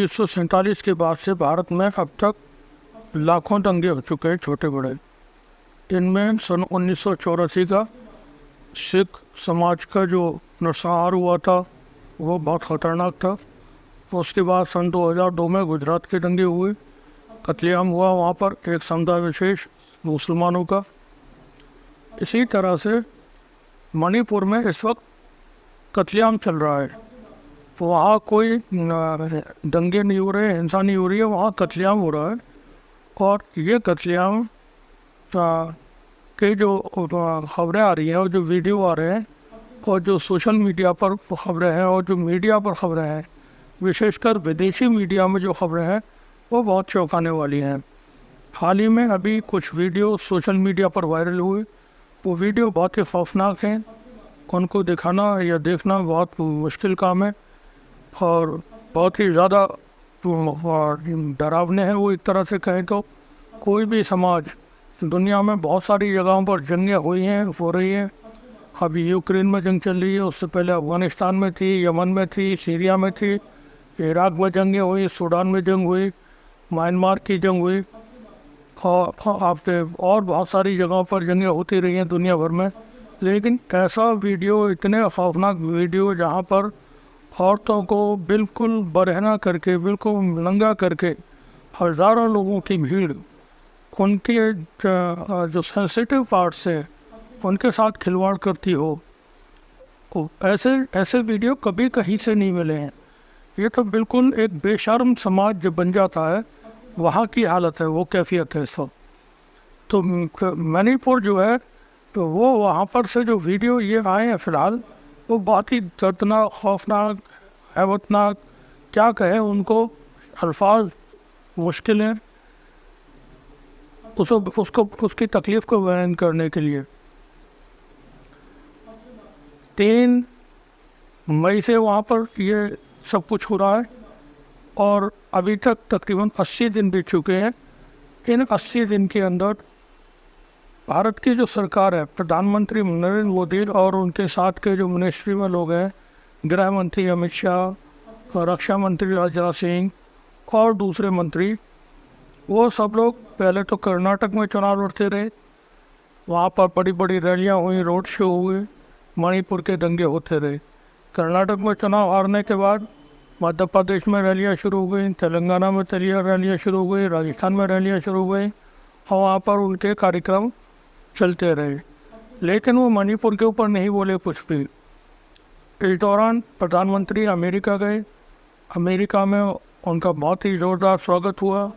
1947 के बाद से भारत में अब तक लाखों दंगे हो चुके हैं, छोटे बड़े। इनमें सन 1984 का सिख समाज का जो नरसंहार हुआ था वो बहुत ख़तरनाक था। उसके बाद सन 2002 में गुजरात के दंगे हुए, कत्लेआम हुआ वहाँ पर एक समुदाय विशेष मुसलमानों का। इसी तरह से मणिपुर में इस वक्त कत्लेआम चल रहा है। वहाँ कोई दंगे नहीं हो रहे, हिंसा नहीं हो रही है, वहाँ कत्लेआम हो रहा है। और ये कत्लेआम के जो खबरें आ रही हैं और जो वीडियो आ रहे हैं और जो सोशल मीडिया पर खबरें हैं और जो मीडिया पर खबरें हैं, विशेषकर विदेशी मीडिया में जो खबरें हैं वो बहुत चौंकाने वाली हैं। हाल ही में अभी कुछ वीडियो सोशल मीडिया पर वायरल हुए, वो वीडियो बहुत ही खौफनाक हैं। उनको दिखाना या देखना बहुत मुश्किल काम है और बहुत ही ज़्यादा डरावने हैं वो। एक तरह से कहें तो कोई भी समाज, दुनिया में बहुत सारी जगहों पर जंगें हुई हैं, हो रही हैं। अभी यूक्रेन में जंग चल रही है, उससे पहले अफ़गानिस्तान में थी, यमन में थी, सीरिया में थी, इराक में जंगें हुई, सूडान में जंग हुई, म्यांमार की जंग हुई और बहुत सारी जगहों पर जंगें होती रही हैं दुनिया भर में। लेकिन ऐसा वीडियो, इतने खौफनाक वीडियो जहाँ पर औरतों को बिल्कुल बरहना करके, बिल्कुल नंगा करके हज़ारों लोगों की भीड़ उनके जो सेंसिटिव पार्ट्स हैं उनके साथ खिलवाड़ करती हो, ऐसे वीडियो कभी कहीं से नहीं मिले हैं। ये तो बिल्कुल एक बेशर्म समाज जब बन जाता है, वहाँ की हालत है, वो कैफियत है इस वक्त। तो मणिपुर जो है, तो वो वहाँ पर से जो वीडियो ये आए हैं फ़िलहाल, वो बहुत ही दर्दनाक, खौफनाक, हैबतनाक, क्या कहें उनको, अल्फाज मुश्किल हैं उसकी तकलीफ़ को बयान करने के लिए। 3 मई से वहाँ पर ये सब कुछ हो रहा है और अभी तक तकरीबन 80 दिन बीत चुके हैं। इन 80 दिन के अंदर भारत की जो सरकार है, प्रधानमंत्री नरेंद्र मोदी और उनके साथ के जो मिनिस्ट्री में लोग हैं, गृह मंत्री अमित शाह, रक्षा मंत्री राजनाथ सिंह और दूसरे मंत्री, वो सब लोग पहले तो कर्नाटक में चुनाव लड़ते रहे। वहाँ पर बड़ी बड़ी रैलियाँ हुई, रोड शो हुए, मणिपुर के दंगे होते रहे। कर्नाटक में चुनाव हारने के बाद मध्य प्रदेश में रैलियाँ शुरू हो गई, तेलंगाना में रैलियाँ शुरू हो गई, राजस्थान में रैलियाँ शुरू हो गई और वहाँ पर उनके कार्यक्रम चलते रहे। लेकिन वो मणिपुर के ऊपर नहीं बोले कुछ भी। इस दौरान प्रधानमंत्री अमेरिका गए। अमेरिका में उनका बहुत ही ज़ोरदार स्वागत हुआ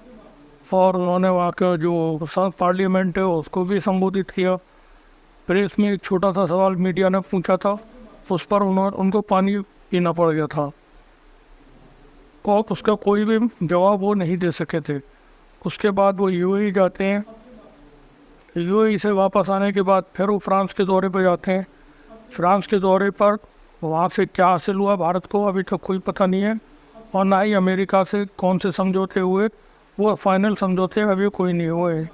और उन्होंने वहाँ का जो संसद पार्लियामेंट है उसको भी संबोधित किया। प्रेस में एक छोटा सा सवाल मीडिया ने पूछा था, उस पर उनको पानी पीना पड़ गया था और उसका कोई भी जवाब वो नहीं दे सके थे। उसके बाद वो यूएई जाते हैं। यूएई से वापस आने के बाद फिर वो फ्रांस के दौरे पर जाते हैं। फ्रांस के दौरे पर वहाँ से क्या हासिल हुआ भारत को अभी तक कोई पता नहीं है और ना ही अमेरिका से कौन से समझौते हुए, वो फाइनल समझौते अभी कोई नहीं हुए।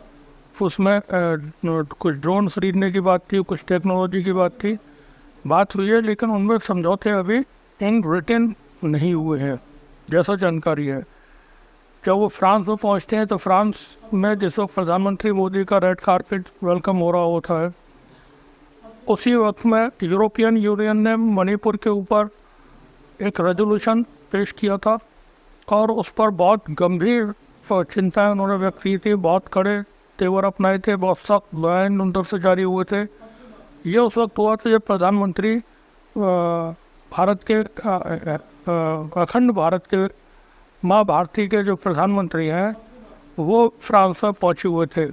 उसमें कुछ ड्रोन खरीदने की बात थी, कुछ टेक्नोलॉजी की बात हुई है, लेकिन उनमें समझौते अभी इन रिटन नहीं हुए हैं जैसा जानकारी है। जब वो फ्रांस में पहुंचते हैं तो फ्रांस में जिस वक्त प्रधानमंत्री मोदी का रेड कारपेट वेलकम हो रहा होता है, उसी वक्त में यूरोपियन यूनियन ने मणिपुर के ऊपर एक रेजोल्यूशन पेश किया था और उस पर बहुत गंभीर चिंताएं उन्होंने व्यक्त की थी, बहुत कड़े तेवर अपनाए थे, बहुत सख्त बयान उन तरफ से जारी हुए थे। ये उस वक्त हुआ था जब प्रधानमंत्री भारत के अखंड भारत के माँ भारती के जो प्रधानमंत्री हैं वो फ्रांस में पहुँचे हुए थे,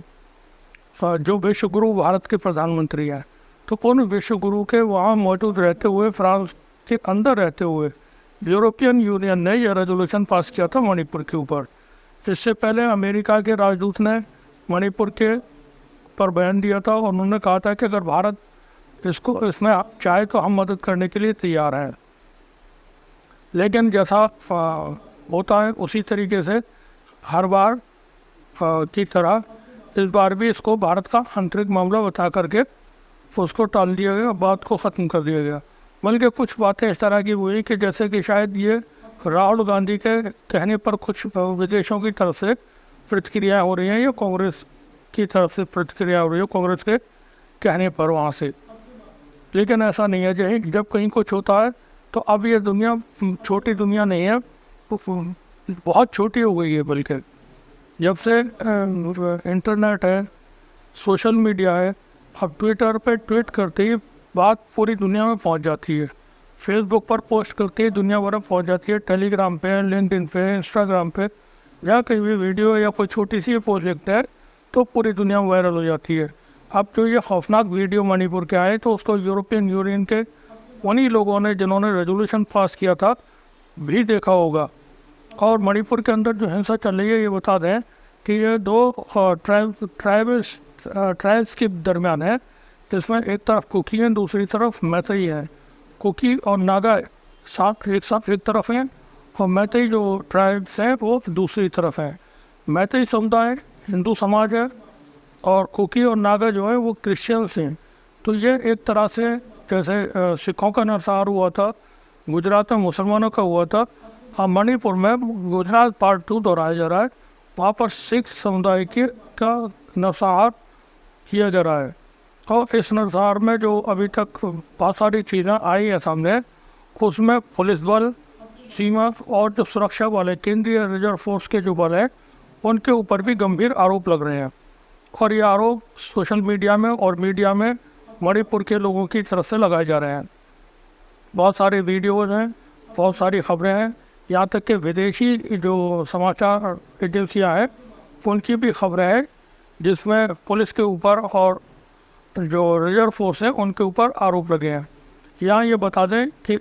जो विश्वगुरु भारत के प्रधानमंत्री हैं। तो उन विश्वगुरु के वहाँ मौजूद रहते हुए, फ्रांस के अंदर रहते हुए यूरोपियन यूनियन ने यह रेजोल्यूशन पास किया था मणिपुर के ऊपर। इससे पहले अमेरिका के राजदूत ने मणिपुर के पर बयान दिया था और उन्होंने कहा था कि अगर भारत इसमें चाहे तो हम मदद करने के लिए तैयार हैं। लेकिन जैसा होता है उसी तरीके से हर बार की तरह इस बार भी इसको भारत का आंतरिक मामला बता करके उसको टाल दिया गया, बात को ख़त्म कर दिया गया। बल्कि कुछ बातें इस तरह की हुई कि जैसे कि शायद ये राहुल गांधी के कहने पर कुछ विदेशों की तरफ से प्रतिक्रिया हो रही हैं या कांग्रेस की तरफ से प्रतिक्रिया हो रही है कांग्रेस के कहने पर वहाँ से। लेकिन ऐसा नहीं है, जब कहीं कुछ होता है तो अब ये दुनिया छोटी दुनिया नहीं है, बहुत छोटी हो गई है। बल्कि जब से इंटरनेट है, सोशल मीडिया है, अब ट्विटर पे ट्वीट करते ही बात पूरी दुनिया में पहुंच जाती है, फेसबुक पर पोस्ट करते ही दुनिया भर में पहुंच जाती है, टेलीग्राम पे, लिंक्डइन पे, इंस्टाग्राम पे, या कहीं भी वीडियो या कोई छोटी सी पोस्ट लिखते हैं तो पूरी दुनिया में वायरल हो जाती है। अब जो ये खौफनाक वीडियो मणिपुर के आए तो उसको यूरोपियन यूनियन के उन्हीं लोगों ने जिन्होंने रेजोल्यूशन पास किया था भी देखा होगा। और मणिपुर के अंदर जो हिंसा चल रही है, ये बता दें कि ये दो ट्राइब्स के दरमियान है, जिसमें एक तरफ कुकी है, दूसरी तरफ मैतेई है। कुकी और नागा एक साथ एक तरफ हैं और मैतेई जो ट्राइब्स हैं वो दूसरी तरफ हैं। मैतेई समुदाय हिंदू समाज है और कुकी और नागा जो है वो क्रिश्चियंस हैं। तो ये एक तरह से जैसे सिखों का नरसंहार हुआ था, गुजरात में मुसलमानों का हुआ था, हाँ मणिपुर में गुजरात पार्ट 2 दोहराया जा रहा है, वहाँ पर सिख समुदाय का नरसंहार किया जा रहा है। और इस नरसंहार में जो अभी तक बहुत सारी चीज़ें आई हैं सामने, उसमें पुलिस बल, सीमा और जो सुरक्षा वाले केंद्रीय रिजर्व फोर्स के जो बल हैं उनके ऊपर भी गंभीर आरोप लग रहे हैं। और ये आरोप सोशल मीडिया में और मीडिया में मणिपुर के लोगों की तरफ से लगाए जा रहे हैं। बहुत सारे वीडियोज़ हैं, बहुत सारी खबरें हैं, यहाँ तक कि विदेशी जो समाचार एजेंसियाँ हैं उनकी भी खबरें हैं जिसमें पुलिस के ऊपर और जो रिजर्व फोर्स है उनके ऊपर आरोप लगे हैं। यहाँ ये बता दें कि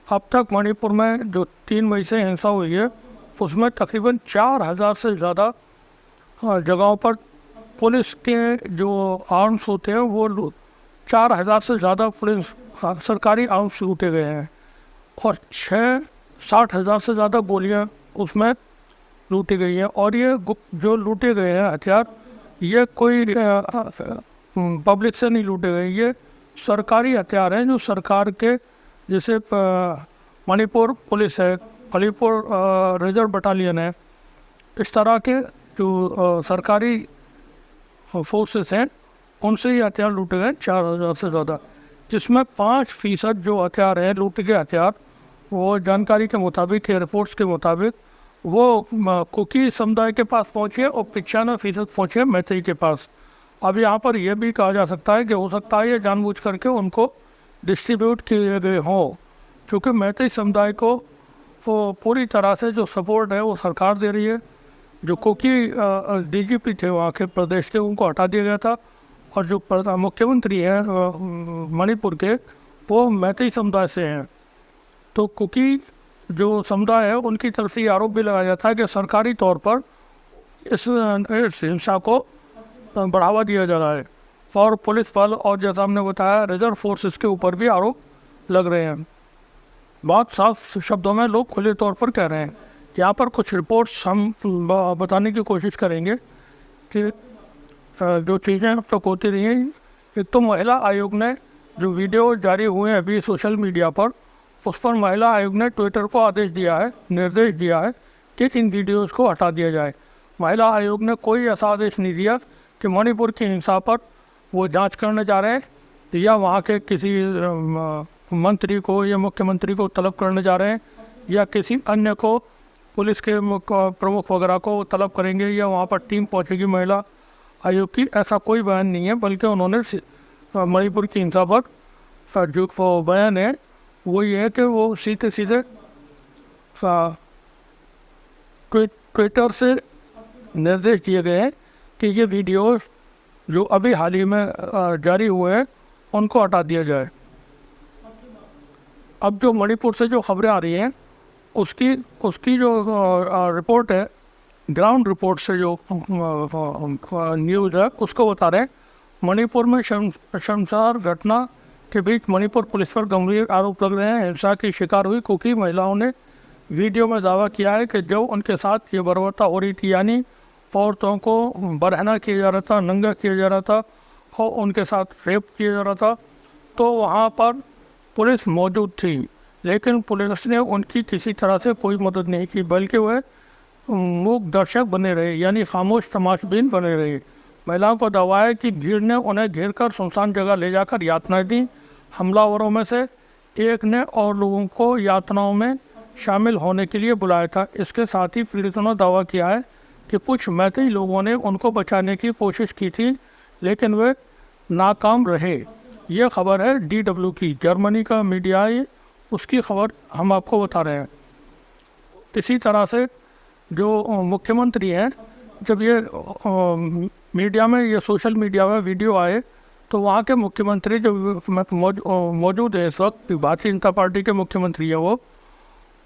अब तक मणिपुर में जो 3 मई से हिंसा हुई है उसमें तकरीबन 4000 से ज़्यादा जगहों पर पुलिस के जो आर्म्स होते हैं वो 4000 से ज़्यादा पुलिस सरकारी आर्म्स लूटे गए हैं और 60,000 से ज़्यादा गोलियां उसमें लूटी गई हैं। और ये जो लूटे गए हैं हथियार, ये कोई पब्लिक से नहीं लूटे गए, ये सरकारी हथियार हैं जो सरकार के, जैसे मणिपुर पुलिस है, मणिपुर रिजर्व बटालियन है, इस तरह के जो सरकारी फोर्सेस हैं उनसे ये हथियार लूटे गए 4000 से ज़्यादा, जिसमें 5% जो हथियार हैं लूटे गए हथियार, वो जानकारी के मुताबिक, रिपोर्ट्स के मुताबिक वो कुकी समुदाय के पास पहुँचे और 95% पहुँचे मैतेई के पास। अब यहाँ पर यह भी कहा जा सकता है कि हो सकता है ये जानबूझ करके उनको डिस्ट्रीब्यूट किए गए हों, क्योंकि मैतेई समुदाय को वो पूरी तरह से जो सपोर्ट है वो सरकार दे रही है। जो कुकी डीजीपी थे वहाँ के प्रदेश के, उनको हटा दिया गया था, और जो मुख्यमंत्री हैं मणिपुर के वो मैतेई समुदाय से हैं। तो कुकी जो समुदाय है उनकी तरफ से ये आरोप भी लगाया जाता है कि सरकारी तौर पर इस हिंसा को बढ़ावा दिया जा रहा है। और पुलिस बल और जैसा हमने बताया रिजर्व फोर्सेस के ऊपर भी आरोप लग रहे हैं। बहुत साफ शब्दों में लोग खुले तौर पर कह रहे हैं। यहाँ पर कुछ रिपोर्ट्स हम बताने की कोशिश करेंगे कि जो चीज़ें अब तक होती रही हैं। एक तो महिला आयोग ने जो वीडियो जारी हुए हैं अभी सोशल मीडिया पर, उस पर महिला आयोग ने ट्विटर को आदेश दिया है, निर्देश दिया है कि इन वीडियोज़ को हटा दिया जाए। महिला आयोग ने कोई ऐसा आदेश नहीं दिया कि मणिपुर की हिंसा पर वो जांच करने जा रहे हैं या वहाँ के किसी मंत्री को या मुख्यमंत्री को तलब करने जा रहे हैं या किसी अन्य को, पुलिस के प्रमुख वगैरह को तलब करेंगे या वहाँ पर टीम पहुँचेगी महिला आयोग की। ऐसा कोई बयान नहीं है, बल्कि उन्होंने मणिपुर की हिंसा पर जो बयान है वो ये है कि वो सीधे सीधे ट्विटर से निर्देश दिए गए हैं कि ये वीडियो जो अभी हाल ही में जारी हुए हैं उनको हटा दिया जाए। अब जो मणिपुर से जो खबरें आ रही हैं उसकी जो रिपोर्ट है, ग्राउंड रिपोर्ट से जो न्यूज़ है उसको बता रहे हैं। मणिपुर में शर्मसार घटना के बीच मणिपुर पुलिस पर गंभीर आरोप लग रहे हैं। हिंसा की शिकार हुई कुकी महिलाओं ने वीडियो में दावा किया है कि जब उनके साथ ये बर्बरता हो रही थी, यानी औरतों को बरहना किया जा रहा था, नंगा किया जा रहा था और उनके साथ रेप किया जा रहा था, तो वहाँ पर पुलिस मौजूद थी। लेकिन पुलिस ने उनकी किसी तरह से कोई मदद नहीं की, बल्कि वह मूक दर्शक बने रहे, यानी खामोश तमाशबीन बने रहे। महिलाओं का दावा है कि भीड़ ने उन्हें घेर कर सुनसान जगह ले जाकर यातनाएं दी। हमलावरों में से एक ने और लोगों को यातनाओं में शामिल होने के लिए बुलाया था। इसके साथ ही पीड़ितों ने दावा किया है कि कुछ मैती लोगों ने उनको बचाने की कोशिश की थी, लेकिन वे नाकाम रहे। ये खबर है DW की, जर्मनी का मीडिया है, उसकी खबर हम आपको बता रहे हैं। इसी तरह से जो मुख्यमंत्री हैं, जब ये मीडिया में, ये सोशल मीडिया में वीडियो आए तो वहाँ के मुख्यमंत्री जो मौजूद है इस वक्त, भारतीय जनता पार्टी के मुख्यमंत्री है वो,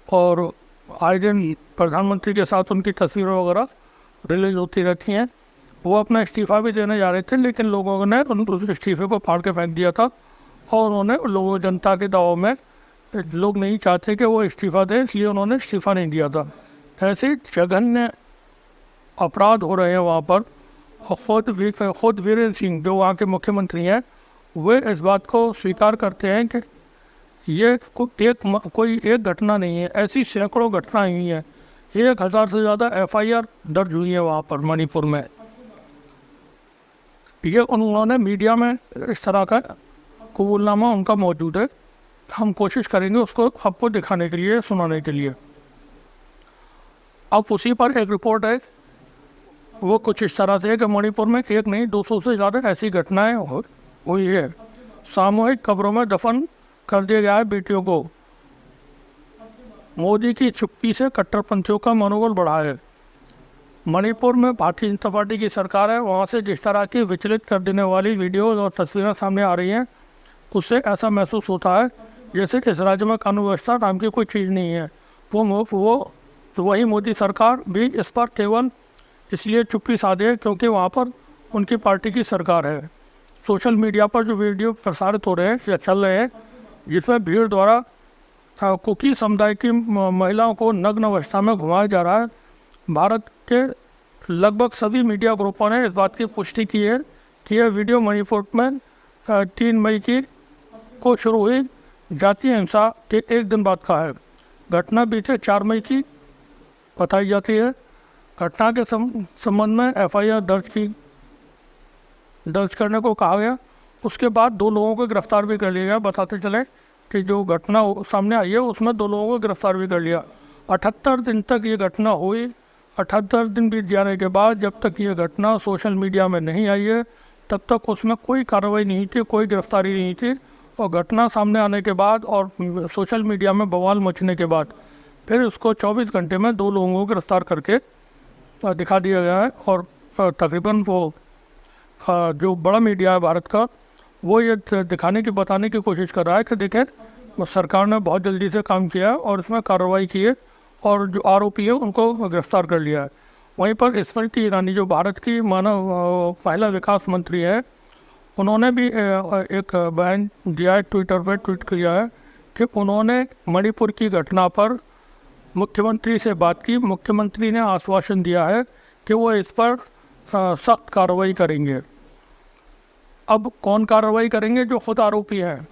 और आए दिन प्रधानमंत्री के साथ उनकी तस्वीरें वगैरह रिलीज होती रहती हैं, वो अपना इस्तीफ़ा भी देने जा रहे थे, लेकिन लोगों ने उस इस्तीफ़े को फाड़ के फेंक दिया था। और उन्होंने लोगों जनता के दबाव में, लोग नहीं चाहते कि वो इस्तीफ़ा दें, इसलिए उन्होंने इस्तीफ़ा नहीं दिया था। ऐसे जघन्य अपराध हो रहे हैं वहाँ पर। और खुद वीरेंद्र सिंह जो वहाँ के मुख्यमंत्री हैं, वे इस बात को स्वीकार करते हैं कि ये कोई एक घटना नहीं है, ऐसी सैकड़ों घटनाएं हुई हैं। 1000 से ज़्यादा FIR दर्ज हुई है वहाँ पर मणिपुर में। ये उन्होंने मीडिया में इस तरह का कबूलनामा उनका मौजूद है। हम कोशिश करेंगे उसको आपको दिखाने के लिए, सुनाने के लिए। अब उसी पर एक रिपोर्ट है, वो कुछ इस तरह से है कि मणिपुर में एक नहीं 200 से ज़्यादा ऐसी घटनाएं हुई है। सामूहिक कब्रों में दफन कर दिया गया है बेटियों को। मोदी की चुप्पी से कट्टरपंथियों का मनोबल बढ़ा है। मणिपुर में भारतीय जनता पार्टी की सरकार है, वहाँ से जिस तरह की विचलित कर देने वाली वीडियोज़ और तस्वीरें सामने आ रही हैं, उससे ऐसा महसूस होता है जैसे कि इस राज्य में कानून व्यवस्था नाम की कोई चीज़ नहीं है। वही मोदी सरकार भी इस पर केवल इसलिए चुप्पी साधे है क्योंकि वहाँ पर उनकी पार्टी की सरकार है। सोशल मीडिया पर जो वीडियो प्रसारित हो रहे हैं या चल रहे हैं, जिसमें भीड़ द्वारा कुकी समुदाय की महिलाओं को नग्न अवस्था में घुमाया जा रहा है, भारत के लगभग सभी मीडिया ग्रुपों ने इस बात की पुष्टि की है कि यह वीडियो मणिपुर में 3 मई को शुरू हुई जातीय हिंसा के एक दिन बाद का है। घटना बीते 4 मई की बताई जाती है। घटना के संबंध में FIR दर्ज करने को कहा गया। उसके बाद 2 लोगों को गिरफ्तार भी कर लिया गया। बताते चले कि जो घटना सामने आई है उसमें 2 लोगों को गिरफ्तार भी कर लिया। 78 दिन तक ये घटना हुई। 78 दिन बीत जाने के बाद जब तक ये घटना सोशल मीडिया में नहीं आई है, तब तक उसमें कोई कार्रवाई नहीं थी, कोई गिरफ्तारी नहीं थी। और घटना सामने आने के बाद और सोशल मीडिया में बवाल मचने के बाद फिर उसको 24 घंटे में 2 लोगों को गिरफ्तार करके दिखा दिया गया है। और तकरीबन वो जो बड़ा मीडिया है भारत का, वो ये दिखाने की, बताने की कोशिश कर रहा है कि देखें सरकार ने बहुत जल्दी से काम किया है और इसमें कार्रवाई की है और जो आरोपी है उनको गिरफ्तार कर लिया है। वहीं पर स्मृति ईरानी जो भारत की महिला विकास मंत्री है, उन्होंने भी एक बयान दिया है, ट्विटर पर ट्वीट किया है कि उन्होंने मणिपुर की घटना पर मुख्यमंत्री से बात की। मुख्यमंत्री ने आश्वासन दिया है कि वो इस पर सख्त कार्रवाई करेंगे। अब कौन कार्रवाई करेंगे? जो खुद आरोपी हैं,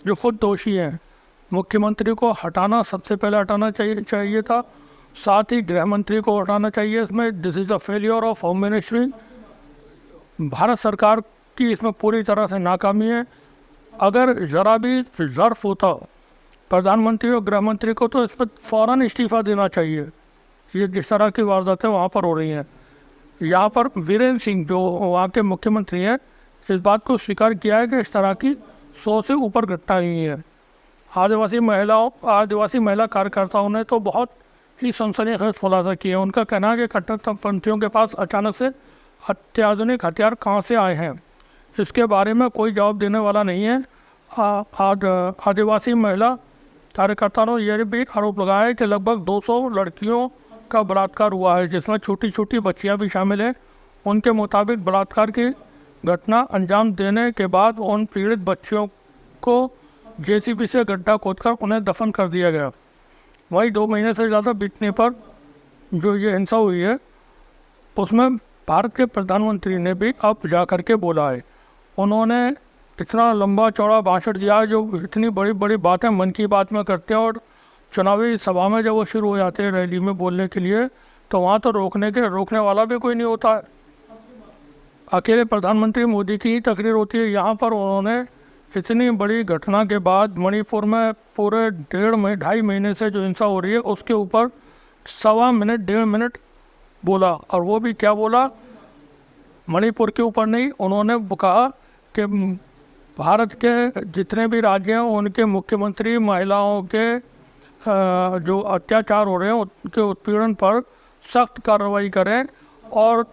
जो खुद दोषी हैं। मुख्यमंत्री को हटाना, सबसे पहले हटाना चाहिए था। साथ ही गृह मंत्री को हटाना चाहिए। इसमें this is a failure of home ministry. Bharat सरकार की इसमें पूरी तरह से नाकामी है। अगर ज़रा भी ज़र्फ होता प्रधानमंत्री और गृह मंत्री को, तो इस पर फ़ौरन इस्तीफ़ा देना चाहिए। ये जिस तरह की वारदातें वहाँ पर हो रही हैं, यहाँ पर वीरेंद्र सिंह जो वहाँ के मुख्यमंत्री हैं, इस बात को स्वीकार किया है कि इस तरह की 100 से ऊपर घटनाएं हुई हैं। आदिवासी महिला कार्यकर्ताओं ने तो बहुत ही सनसनीखेज खुलासा किया। उनका कहना है कि कट्टरपंथियों के पास अचानक से अत्याधुनिक हथियार कहाँ से आए हैं, इसके बारे में कोई जवाब देने वाला नहीं है। आदिवासी महिला कार्यकर्ताओं ने यह भी आरोप लगाया है कि लगभग 200 लड़कियों का बलात्कार हुआ है, जिसमें छोटी छोटी बच्चियां भी शामिल हैं। उनके मुताबिक बलात्कार की घटना अंजाम देने के बाद उन पीड़ित बच्चियों को JCB से गड्ढा खोदकर उन्हें दफन कर दिया गया। वहीं 2 महीने से ज़्यादा बीतने पर जो ये हिंसा हुई है, उसमें भारत के प्रधानमंत्री ने भी अब जा कर के बोला है। उन्होंने इतना लंबा चौड़ा भाषण दिया है, जो इतनी बड़ी बड़ी बातें मन की बात में करते हैं, और चुनावी सभा में जब वो शुरू हो जाते हैं रैली में बोलने के लिए, तो वहाँ तो रोकने वाला भी कोई नहीं होता है। अकेले प्रधानमंत्री मोदी की ही तकरीर होती है। यहाँ पर उन्होंने इतनी बड़ी घटना के बाद मणिपुर में पूरे 2.5 महीने से जो हिंसा हो रही है उसके ऊपर 1.25 मिनट बोला, और वो भी क्या बोला, मणिपुर के ऊपर नहीं, उन्होंने कहा कि भारत के जितने भी राज्य हैं उनके मुख्यमंत्री महिलाओं के जो अत्याचार हो रहे हैं उनके उत्पीड़न पर सख्त कार्रवाई करें, और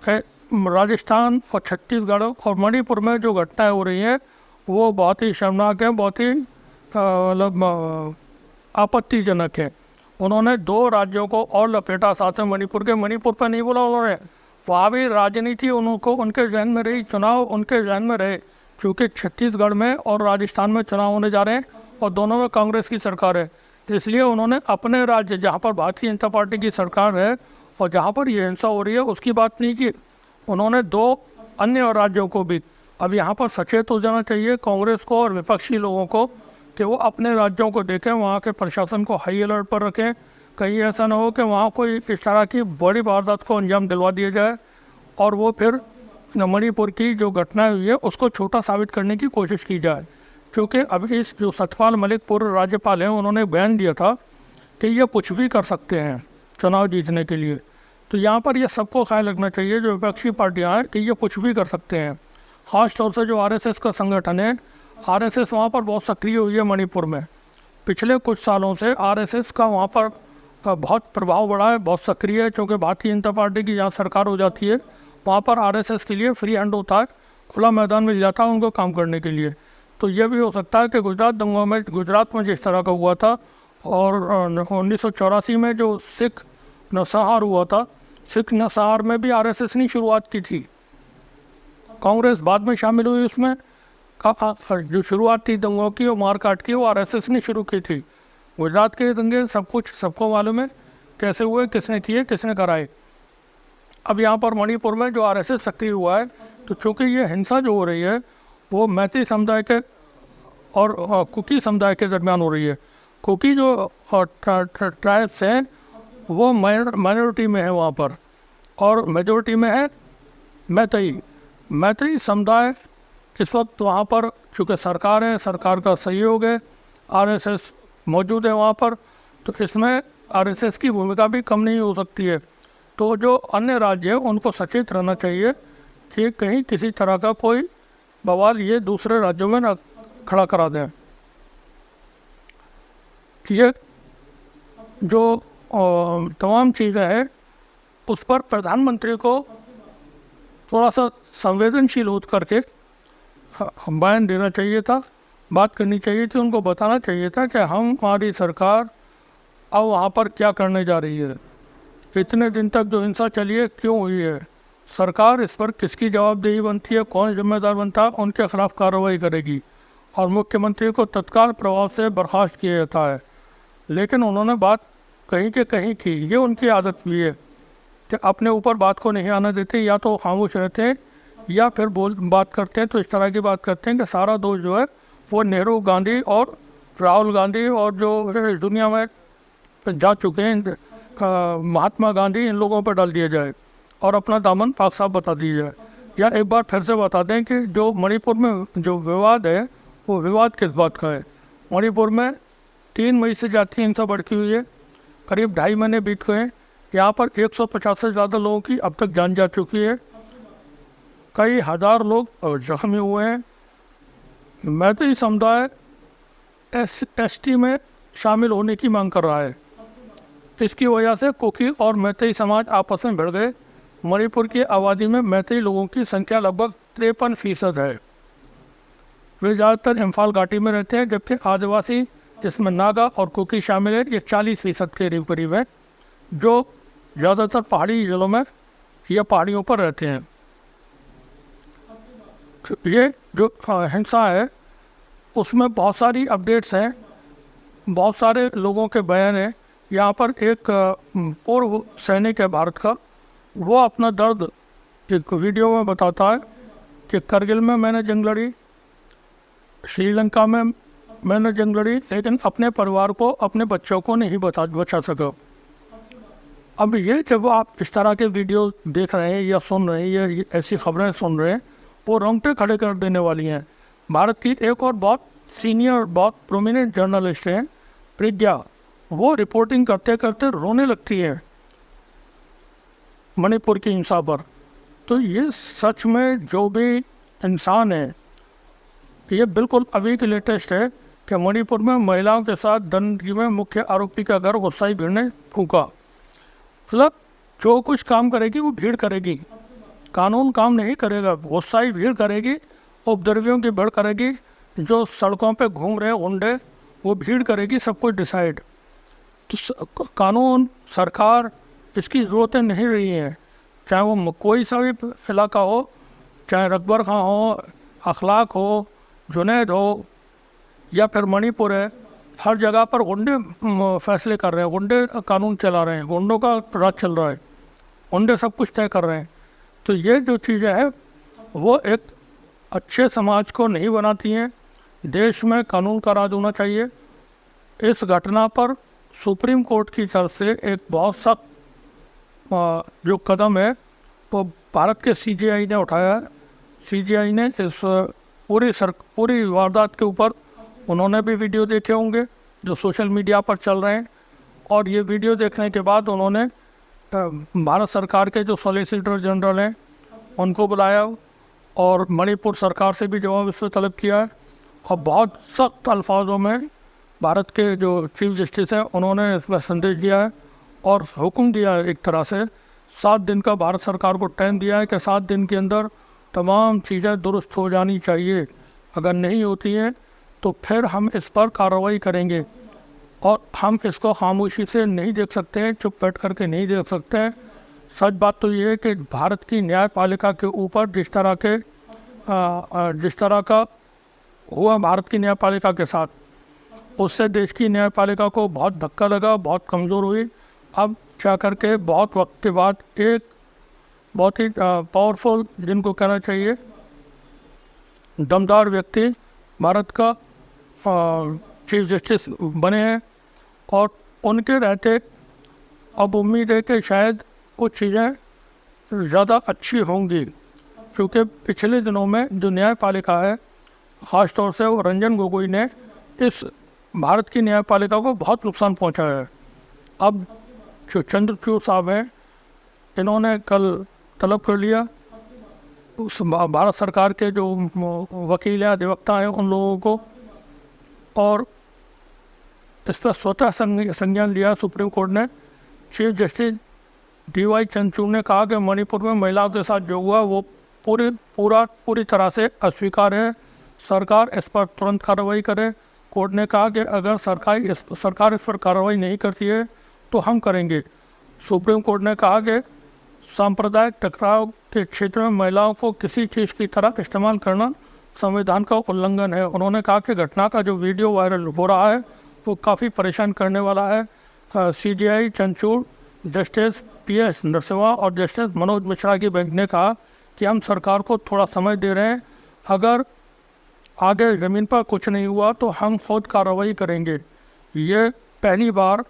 राजस्थान और छत्तीसगढ़ और मणिपुर में जो घटनाएं हो रही हैं वो बहुत ही शर्मनाक है, बहुत ही मतलब आपत्तिजनक है। उन्होंने 2 राज्यों को और लपेटा साथ में मणिपुर पर नहीं बोला उन्होंने, वहाँ भी राजनीति उनको उनके जहन में रही, चुनाव उनके जहन में रहे, क्योंकि छत्तीसगढ़ में और राजस्थान में चुनाव होने जा रहे हैं और दोनों में कांग्रेस की सरकार है। इसलिए उन्होंने अपने राज्य जहाँ पर भारतीय जनता पार्टी की सरकार है और जहाँ पर ये हिंसा हो रही है उसकी बात नहीं की, उन्होंने 2 अन्य राज्यों को भी। अब यहाँ पर सचेत हो जाना चाहिए कांग्रेस को और विपक्षी लोगों को कि वो अपने राज्यों को देखें, वहाँ के प्रशासन को हाई अलर्ट पर रखें, कहीं ऐसा ना हो कि वहाँ कोई इस तरह की बड़ी वारदात को अंजाम दिलवा दिया जाए और वो फिर मणिपुर की जो घटना हुई है उसको छोटा साबित करने की कोशिश की जाए। क्योंकि अभी इस जो सतपाल मलिक पूर्व राज्यपाल हैं उन्होंने बयान दिया था कि ये कुछ भी कर सकते हैं चुनाव जीतने के लिए। तो यहाँ पर ये सबको ख्याल रखना चाहिए जो विपक्षी पार्टियाँ हैं कि ये कुछ भी कर सकते हैं। ख़ास तौर से जो आरएसएस का संगठन है, आरएसएस वहाँ पर बहुत सक्रिय हुई है मणिपुर में। पिछले कुछ सालों से आरएसएस का वहाँ पर बहुत प्रभाव बढ़ा है, बहुत सक्रिय है, क्योंकि भारतीय जनता पार्टी की जहाँ सरकार हो जाती है वहाँ पर आरएसएस के लिए फ्री हैंड होता है, खुला मैदान मिल जाता है उनको काम करने के लिए। तो ये भी हो सकता है कि गुजरात में जिस तरह का हुआ था और 1984 में जो सिख नरसंहार हुआ था, सिख नरसंहार में भी आरएसएस ने शुरुआत की थी, कांग्रेस बाद में शामिल हुई उसमें। जो शुरुआत थी दंगों की और मारकाट की वो आरएसएस ने शुरू की थी। गुजरात के दंगे सब कुछ सबको मालूम है कैसे हुए, किसने किए, किसने कराए। अब यहाँ पर मणिपुर में जो आरएसएस सक्रिय हुआ है, तो चूँकि ये हिंसा जो हो रही है वो मैती समुदाय के और कुकी समुदाय के दरमियान हो रही है। कुकी जो ट्राइब्स हैं वो माइनॉरिटी में है वहाँ पर, और मेजोरिटी में है मैती समुदाय। इस वक्त वहाँ पर चूँकि सरकार है, सरकार का सहयोग है, आरएसएस मौजूद है वहाँ पर, तो इसमें आरएसएस की भूमिका भी कम नहीं हो सकती है। तो जो अन्य राज्य हैं उनको सचेत रहना चाहिए कि कहीं किसी तरह का कोई बवाल ये दूसरे राज्यों में न खड़ा करा दें। ये जो तमाम चीज़ें हैं उस पर प्रधानमंत्री को थोड़ा सा संवेदनशील हो करके बयान देना चाहिए था, बात करनी चाहिए थी, उनको बताना चाहिए था कि हमारी सरकार अब वहाँ पर क्या करने जा रही है, इतने दिन तक जो हिंसा चली है क्यों हुई है, सरकार इस पर किसकी जवाबदेही बनती है, कौन जिम्मेदार बनता है, उनके खिलाफ कार्रवाई करेगी और मुख्यमंत्री को तत्काल प्रभाव से बर्खास्त किया जाता है। लेकिन उन्होंने बात कहीं के कहीं की, ये उनकी आदत भी है कि अपने ऊपर बात को नहीं आना देते, या तो खामोश रहते हैं या फिर बात करते हैं तो इस तरह की बात करते हैं कि सारा दोष जो है वो नेहरू, गांधी और राहुल गांधी और जो दुनिया में जा चुके हैं महात्मा गांधी, इन लोगों पर डाल दिया जाए और अपना दामन पाक साफ बता दिया जाए। या एक बार फिर से बता दें कि जो मणिपुर में जो विवाद है वो विवाद किस बात का है। मणिपुर में 3 मई से जाति हिंसा भड़की हुई है, करीब 2.5 महीने बीत गए हैं। यहाँ पर 150 से ज़्यादा लोगों की अब तक जान जा चुकी है, कई हज़ार लोग जख्मी हुए हैं। मैती समुदाय एसटी में शामिल होने की मांग कर रहा है। इसकी वजह से कुकी और मैती समाज आपस में भिड़ गए। मणिपुर की आबादी में मैती लोगों की संख्या लगभग 53% है। वे ज़्यादातर इम्फाल घाटी में रहते हैं, जबकि आदिवासी जिसमें नागा और कुकी शामिल है ये 40% के करीब है, जो ज़्यादातर पहाड़ी जिलों में या पहाड़ियों पर रहते हैं। ये जो हिंसा है उसमें बहुत सारी अपडेट्स हैं, बहुत सारे लोगों के बयान हैं। यहाँ पर एक पूर्व सैनिक है भारत का, वो अपना दर्द एक वीडियो में बताता है कि करगिल में मैंने जंग लड़ी, श्रीलंका में मैंने जंग लड़ी, लेकिन अपने परिवार को, अपने बच्चों को नहीं बचा सका। अब ये जब आप इस तरह के वीडियो देख रहे हैं या सुन रहे हैं या ऐसी खबरें सुन रहे हैं, वो रोंगटे खड़े कर देने वाली हैं। भारत की एक और बहुत सीनियर, बहुत प्रोमिनेंट जर्नलिस्ट हैं, प्रज्ञा, वो रिपोर्टिंग करते करते रोने लगती है मणिपुर की हिंसा पर। तो ये सच में जो भी इंसान है, ये बिल्कुल अभी की लेटेस्ट है कि मणिपुर में महिलाओं के साथ दंडगी में मुख्य आरोपी का घर गुस्साई भीड़ ने फूंका। मतलब जो कुछ काम करेगी वो भीड़ करेगी, कानून काम नहीं करेगा, गुस्साई भीड़ करेगी, उपद्रवियों की भीड़ करेगी, जो सड़कों पे घूम रहे गुंडे वो भीड़ करेगी, सब कुछ डिसाइड। तो कानून, सरकार, इसकी ज़रूरतें नहीं रही हैं, चाहे वो कोई सा भी इलाका हो, चाहे रकबर खां हो, अखलाक हो, जुनैद हो या फिर मणिपुर है, हर जगह पर गुंडे फैसले कर रहे हैं, गुंडे कानून चला रहे हैं, गुंडों का राज चल रहा है, गुंडे सब कुछ तय कर रहे हैं। तो ये जो चीज़ें हैं वो एक अच्छे समाज को नहीं बनाती हैं। देश में कानून का राज होना चाहिए। इस घटना पर सुप्रीम कोर्ट की तरफ से एक बहुत सख्त जो कदम है वो भारत के सीजीआई ने उठाया है। सीजीआई ने इस पूरी वारदात के ऊपर उन्होंने भी वीडियो देखे होंगे जो सोशल मीडिया पर चल रहे हैं, और ये वीडियो देखने के बाद उन्होंने भारत सरकार के जो सॉलिसिटर जनरल हैं उनको बुलाया और मणिपुर सरकार से भी जवाब इस पर तलब किया है। और बहुत सख्त अल्फाजों में भारत के जो चीफ जस्टिस हैं उन्होंने इसमें संदेश दिया है और हुक्म दिया है, एक तरह से 7 दिन का भारत सरकार को टाइम दिया है कि 7 दिन के अंदर तमाम चीज़ें दुरुस्त हो जानी चाहिए। अगर नहीं होती हैं तो फिर हम इस पर कार्रवाई करेंगे, और हम इसको खामोशी से नहीं देख सकते हैं, चुप बैठ करके नहीं देख सकते हैं। सच बात तो ये है कि भारत की न्यायपालिका के ऊपर जिस तरह का हुआ भारत की न्यायपालिका के साथ, उससे देश की न्यायपालिका को बहुत धक्का लगा, बहुत कमज़ोर हुई। अब जा करके बहुत वक्त के बाद एक बहुत ही पावरफुल, जिनको कहना चाहिए दमदार व्यक्ति भारत का चीफ जस्टिस बने हैं, और उनके रहते अब उम्मीद है कि शायद कुछ चीज़ें ज़्यादा अच्छी होंगी, क्योंकि पिछले दिनों में जो न्यायपालिका है, ख़ास तौर से वो रंजन गोगोई ने इस भारत की न्यायपालिका को बहुत नुकसान पहुंचाया है। अब जो चंद्रचूड़ साहब हैं, इन्होंने कल तलब कर लिया उस भारत सरकार के जो वकील या अधिवक्ता हैं उन लोगों को, और इस पर स्वतः संज्ञान लिया सुप्रीम कोर्ट ने। चीफ जस्टिस DY चंद्रचूड़ ने कहा कि मणिपुर में महिलाओं के साथ जो हुआ वो पूरी तरह से अस्वीकार है, सरकार इस पर तुरंत कार्रवाई करे। कोर्ट ने कहा कि अगर सरकार इस पर कार्रवाई नहीं करती है तो हम करेंगे। सुप्रीम कोर्ट ने कहा कि सांप्रदायिक टकराव के क्षेत्र में महिलाओं को किसी चीज़ की तरह इस्तेमाल करना संविधान का उल्लंघन है। उन्होंने कहा कि घटना का जो वीडियो वायरल हो रहा है वो काफ़ी परेशान करने वाला है। CJI Chandrachud, justice PS Narasimha और जस्टिस मनोज मिश्रा की बेंच ने कहा कि हम सरकार को थोड़ा समय दे रहे हैं, अगर आगे ज़मीन पर कुछ नहीं हुआ तो हम खुद कार्रवाई करेंगे। ये पहली बार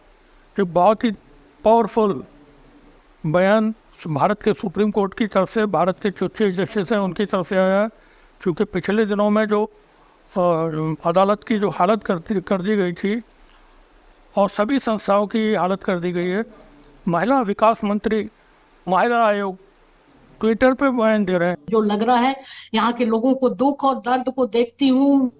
एक बहुत ही पावरफुल बयान भारत के सुप्रीम कोर्ट की तरफ से, भारत के जो चीफ जस्टिस हैं उनकी तरफ से आया है, क्योंकि पिछले दिनों में जो अदालत की जो हालत कर दी गई थी और सभी संस्थाओं की हालत कर दी गई है। महिला विकास मंत्री, महिला आयोग ट्विटर पे बयान दे रहे हैं। जो लग रहा है, यहाँ के लोगों को दुख और दर्द को देखती हूँ,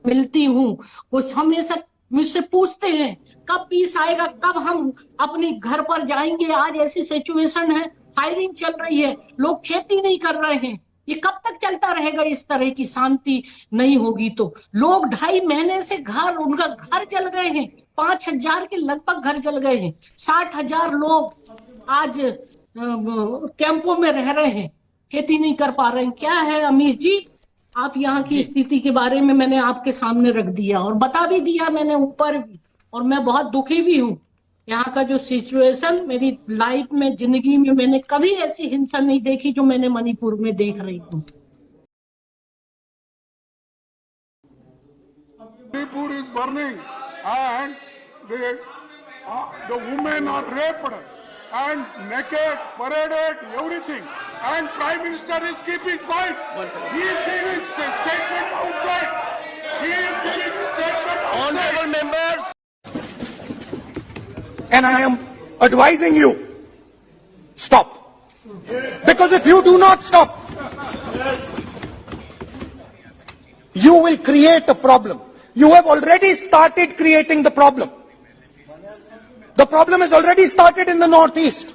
मिलती हूँ, वो हमेशा मुझसे पूछते हैं कब पीस आएगा, कब हम अपने घर पर जाएंगे। आज ऐसी सिचुएशन है, फायरिंग चल रही है, लोग खेती नहीं कर रहे हैं। ये कब तक चलता रहेगा? इस तरह की शांति नहीं होगी तो लोग 2.5 महीने से उनका घर जल गए हैं, 5,000 के लगभग घर जल गए हैं, 60,000 लोग आज कैंपों में रह रहे हैं, खेती नहीं कर पा रहे हैं। क्या है अमीश जी, आप यहाँ की स्थिति के बारे में मैंने आपके सामने रख दिया और बता भी दिया मैंने ऊपर भी, और मैं बहुत दुखी भी हूँ। यहाँ का जो सिचुएशन, मेरी लाइफ में, जिंदगी में मैंने कभी ऐसी हिंसा नहीं देखी जो मैंने मणिपुर में देख रही हूँ। Manipur is burning and the women are raped and naked, paraded, everything. And Prime Minister is keeping quiet. He is giving a statement outside. He is giving a statement outside. Honorable members. And I am advising you, stop. Because if you do not stop, you will create a problem. You have already started creating the problem. The problem has already started in the Northeast.